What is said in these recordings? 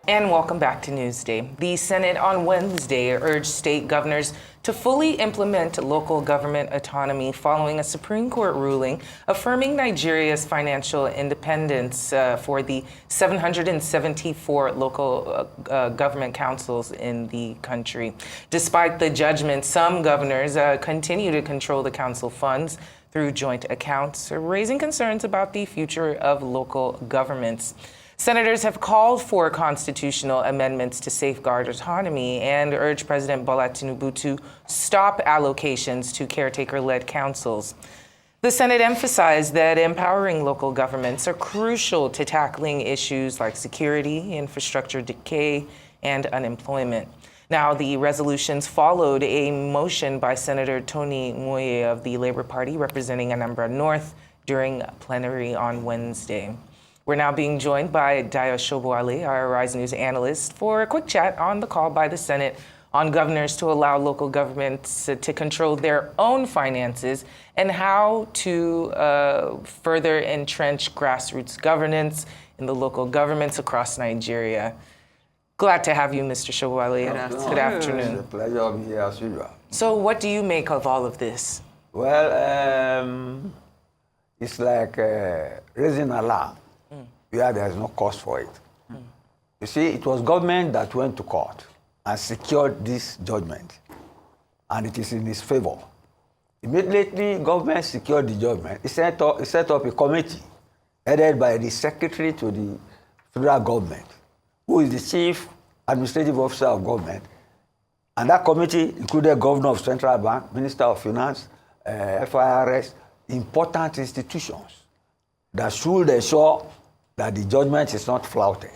And welcome back to Newsday. The Senate on Wednesday urged state governors to fully implement local government autonomy following a Supreme Court ruling affirming Nigeria's financial independence for the 774 local government councils in the country. Despite the judgment, some governors continue to control the council funds through joint accounts, raising concerns about the future of local governments. Senators have called for constitutional amendments to safeguard autonomy and urged President Bola Tinubu to stop allocations to caretaker-led councils. The Senate emphasized that empowering local governments are crucial to tackling issues like security, infrastructure decay, and unemployment. Now, the resolutions followed a motion by Senator Tony Moye of the Labour Party representing Anambra North during plenary on Wednesday. We're now being joined by Dayo Sobowale, our Rise News analyst, for a quick chat on the call by the Senate on governors to allow local governments to control their own finances and how to further entrench grassroots governance in the local governments across Nigeria. Glad to have you, Mr. Sobowale. Good afternoon. It's a pleasure to be here as usual. So what do you make of all of this? Well, it's like raising alarm. Yeah, there's no cause for it. You see, it was government that went to court and secured this judgment, and it is in its favor. Immediately, government secured the judgment. It set up a committee headed by the secretary to the federal government, who is the chief administrative officer of government. And that committee included governor of central bank, minister of finance, FIRS, important institutions that should ensure that the judgment is not flouted.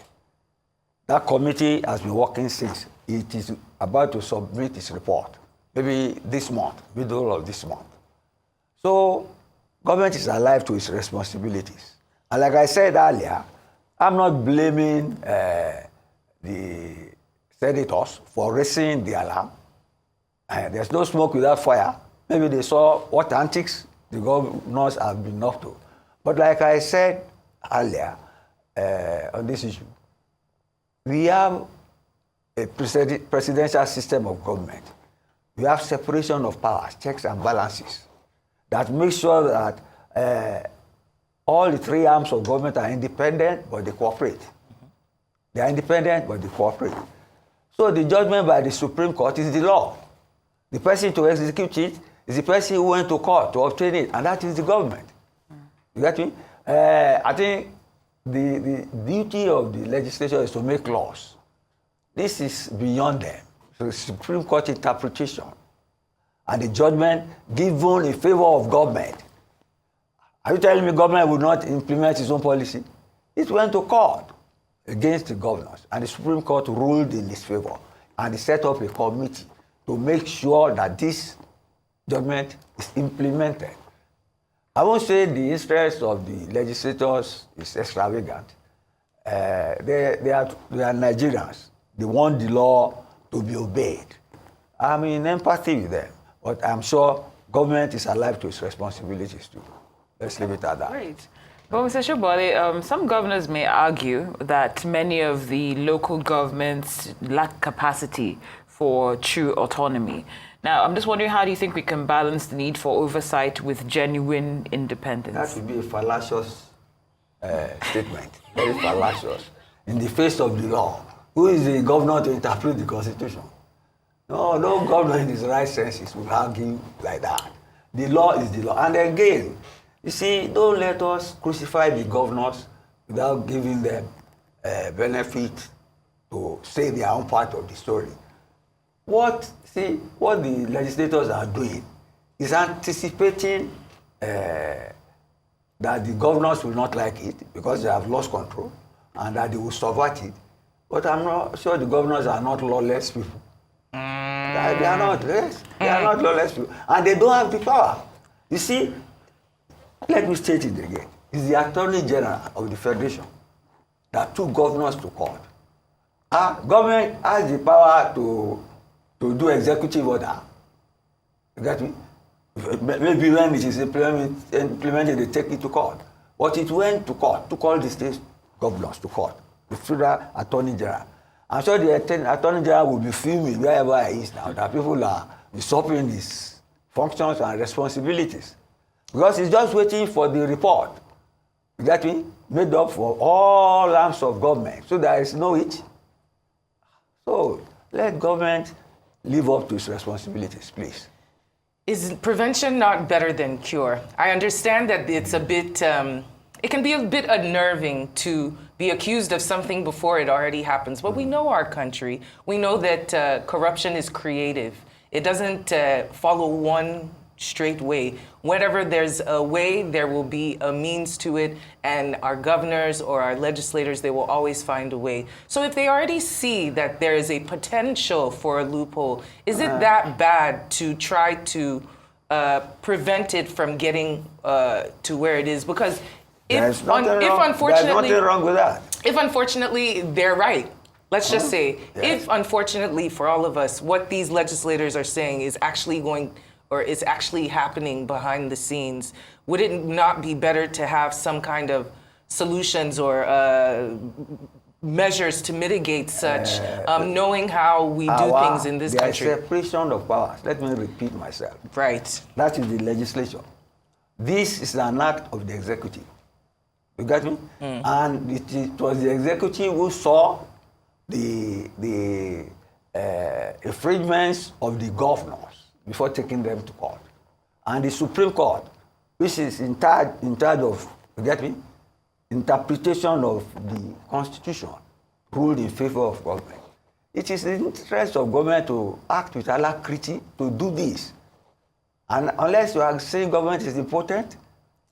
That committee has been working since. It is about to submit its report, maybe this month, middle of this month. So, government is alive to its responsibilities. And like I said earlier, I'm not blaming the senators for raising the alarm. There's no smoke without fire. Maybe they saw what antics the governors have been up to. But like I said earlier, on this issue, we have a presidential system of government. We have separation of powers, checks and balances, that make sure that all the three arms of government are independent, but they cooperate. They are independent, but they cooperate. So the judgment by the Supreme Court is the law. The person to execute it is the person who went to court to obtain it, and that is the government. You get me? I think the duty of the legislature is to make laws. This is beyond them. So the Supreme Court interpretation and the judgment given in favor of government. Are you telling me government will not implement its own policy? It went to court against the governors, and the Supreme Court ruled in its favor, and they set up a committee to make sure that this judgment is implemented. I won't say the interest of the legislators is extravagant. They are Nigerians. They want the law to be obeyed. I'm in empathy with them, but I'm sure government is alive to its responsibilities too. Let's leave it at that. Great. But Mr. Sobowale, some governors may argue that many of the local governments lack capacity for true autonomy. Now, I'm just wondering, how do you think we can balance the need for oversight with genuine independence? That would be a fallacious statement, very fallacious. In the face of the law, who is the governor to interpret the Constitution? No governor in his right senses will argue like that. The law is the law. And again, you see, don't let us crucify the governors without giving them benefit to say their own part of the story. What the legislators are doing is anticipating that the governors will not like it because they have lost control and that they will subvert it. But I'm not sure the governors are not lawless people. They are not, yes. They are not lawless people. And they don't have the power. You see, let me state it again. It's the Attorney General of the Federation that took governors to court. Government has the power to do executive order. You get me? Maybe when it is implemented, they take it to court. But it went to court, to call the state governors to court, the federal attorney general. I'm sure the Attorney General will be filming wherever he is now, that people are usurping his functions and responsibilities. Because he's just waiting for the report. You get me? Made up for all arms of government. So there is no it. So let government live up to its responsibilities, please. Is prevention not better than cure? I understand that it's a bit, it can be a bit unnerving to be accused of something before it already happens. But we know our country. We know that corruption is creative. It doesn't follow one straight way. Whenever there's a way, there will be a means to it, and our governors or our legislators, they will always find a way. So if they already see that there is a potential for a loophole, is it that bad to try to prevent it from getting to where it is? Because There's nothing wrong with that. If unfortunately they're right, let's just say, if unfortunately for all of us, what these legislators are saying is actually going, or is actually happening behind the scenes, would it not be better to have some kind of solutions or measures to mitigate such, knowing how we do things in this country? There's separation of powers. Let me repeat myself. Right. That is the legislature. This is an act of the executive. You get me? And it was the executive who saw the infringements of the governors before taking them to court. And the Supreme Court, which is in charge of, you get me, interpretation of the Constitution, ruled in favor of government. It is the interest of government to act with alacrity to do this. And unless you are saying government is important,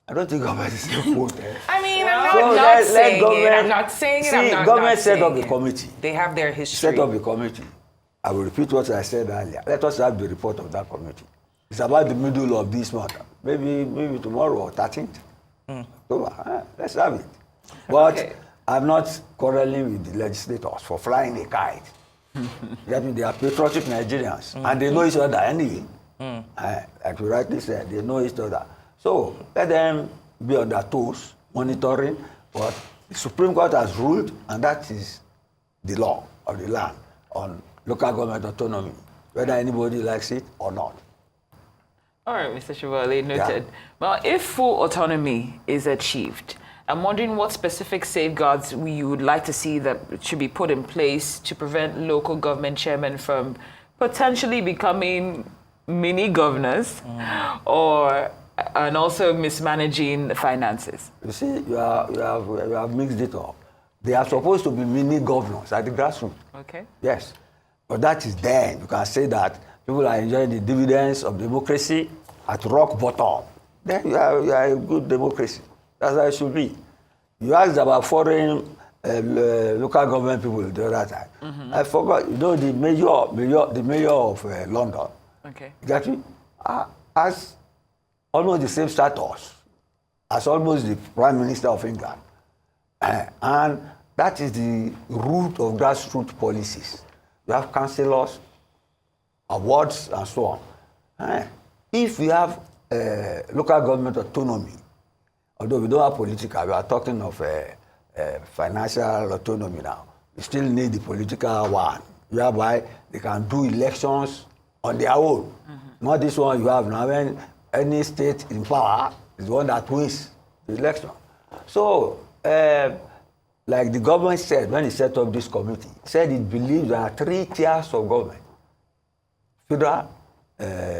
I don't think government is important. I mean, I'm not saying it. I'm not saying it. See, government set up a committee. They have their history. Set up a committee. I will repeat what I said earlier. Let us have the report of that committee. It's about the middle of this month. Maybe tomorrow or 13th. October. Let's have it. But I'm not quarreling with the legislators for flying a kite. They are patriotic Nigerians. And they know each other anyway. Like you rightly said, they know each other. So let them be on their toes, monitoring what the Supreme Court has ruled, and that is the law of the land on local government autonomy, whether anybody likes it or not. All right, Mr. Sobowale, noted. Yeah. Well, if full autonomy is achieved, I'm wondering what specific safeguards you would like to see that should be put in place to prevent local government chairmen from potentially becoming mini governors and also mismanaging the finances. You see, you have mixed it up. They are supposed to be mini governors at the grassroots. Okay. Yes. But that is then. You can say that people are enjoying the dividends of democracy at rock bottom. Then you are a good democracy. That's how it should be. You asked about foreign local government people the other time. I forgot, you know, the mayor of London. Okay. Exactly. Has almost the same status as almost the Prime Minister of England. And that is the root of grassroots policies. You have councillors, awards, and so on. If we have local government autonomy, although we don't have political, we are talking of financial autonomy now. We still need the political one, whereby they can do elections on their own. Not this one you have now, when any state in power is the one that wins the election. So, like the government said when it set up this committee, said it believes there are 3 tiers of government: federal,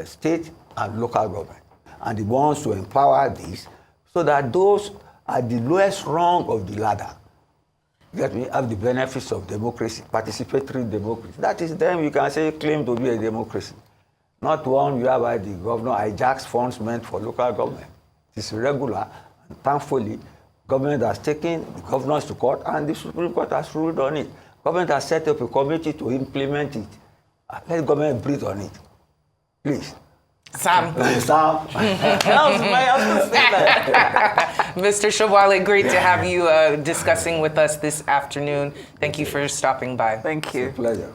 state, and local government. And it wants to empower these so that those at the lowest rung of the ladder let me have the benefits of democracy, participatory democracy. That is them you can say claim to be a democracy. Not one whereby the governor hijacks funds meant for local government. It is irregular, and thankfully, government has taken the governors to court, and the Supreme Court has ruled on it. Government has set up a committee to implement it. Let government breathe on it, please. Sam. Sam. Mr. Sobowale, great to have you discussing with us this afternoon. Thank you for stopping by. Thank you. It's a pleasure.